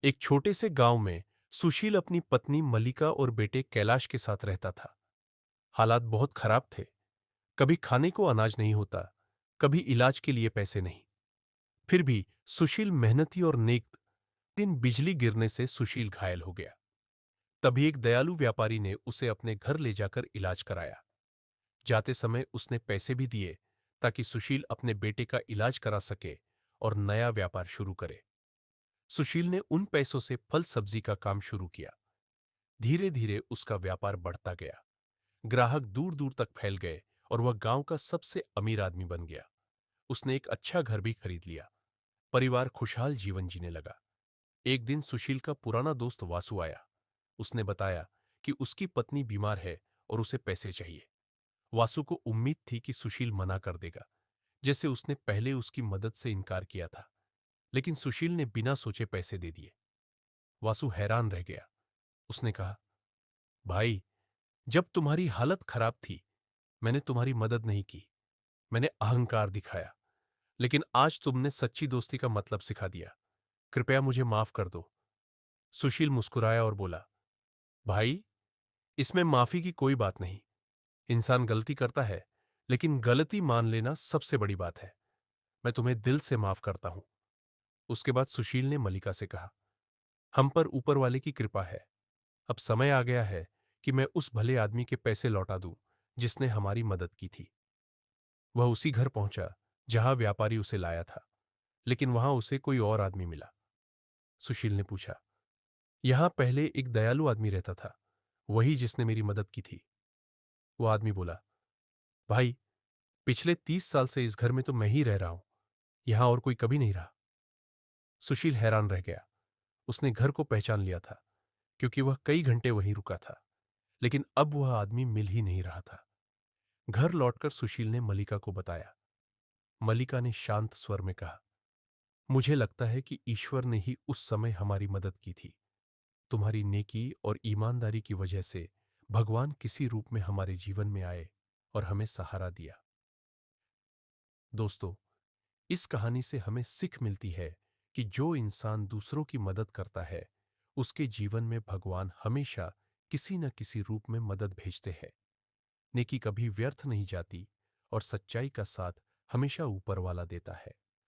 एक छोटे से गांव में सुशील अपनी पत्नी मलिका और बेटे कैलाश के साथ रहता था। हालात बहुत खराब थे। कभी खाने को अनाज नहीं होता, कभी इलाज के लिए पैसे नहीं। फिर भी सुशील मेहनती और नेक। दिन बिजली गिरने से सुशील घायल हो गया। तभी एक दयालु व्यापारी ने उसे अपने घर ले जाकर इलाज कराया। जाते समय उसने पैसे भी दिए ताकि सुशील अपने बेटे का इलाज करा सके और नया व्यापार शुरू करे। सुशील ने उन पैसों से फल सब्जी का काम शुरू किया। धीरे धीरे उसका व्यापार बढ़ता गया। ग्राहक दूर दूर तक फैल गए और वह गांव का सबसे अमीर आदमी बन गया। उसने एक अच्छा घर भी खरीद लिया। परिवार खुशहाल जीवन जीने लगा। एक दिन सुशील का पुराना दोस्त वासु आया। उसने बताया कि उसकी पत्नी बीमार है और उसे पैसे चाहिए। वासु को उम्मीद थी कि सुशील मना कर देगा, जैसे उसने पहले उसकी मदद से इनकार किया था। लेकिन सुशील ने बिना सोचे पैसे दे दिए। वासु हैरान रह गया। उसने कहा, भाई, जब तुम्हारी हालत खराब थी मैंने तुम्हारी मदद नहीं की। मैंने अहंकार दिखाया। लेकिन आज तुमने सच्ची दोस्ती का मतलब सिखा दिया। कृपया मुझे माफ कर दो। सुशील मुस्कुराया और बोला, भाई, इसमें माफी की कोई बात नहीं। इंसान गलती करता है, लेकिन गलती मान लेना सबसे बड़ी बात है। मैं तुम्हें दिल से माफ करता हूं। उसके बाद सुशील ने मलिका से कहा, हम पर ऊपर वाले की कृपा है। अब समय आ गया है कि मैं उस भले आदमी के पैसे लौटा दूं जिसने हमारी मदद की थी। वह उसी घर पहुंचा जहां व्यापारी उसे लाया था, लेकिन वहां उसे कोई और आदमी मिला। सुशील ने पूछा, यहां पहले एक दयालु आदमी रहता था, वही जिसने मेरी मदद की थी? वो आदमी बोला, भाई, पिछले 30 साल से इस घर में तो मैं ही रह रहा हूं। यहां और कोई कभी नहीं रहा। सुशील हैरान रह गया। उसने घर को पहचान लिया था, क्योंकि वह कई घंटे वहीं रुका था। लेकिन अब वह आदमी मिल ही नहीं रहा था। घर लौटकर सुशील ने मलिका को बताया। मलिका ने शांत स्वर में कहा, मुझे लगता है कि ईश्वर ने ही उस समय हमारी मदद की थी। तुम्हारी नेकी और ईमानदारी की वजह से भगवान किसी रूप में हमारे जीवन में आए और हमें सहारा दिया। दोस्तों, इस कहानी से हमें सीख मिलती है कि जो इंसान दूसरों की मदद करता है, उसके जीवन में भगवान हमेशा किसी न किसी रूप में मदद भेजते हैं। नेकी कभी व्यर्थ नहीं जाती और सच्चाई का साथ हमेशा ऊपर वाला देता है।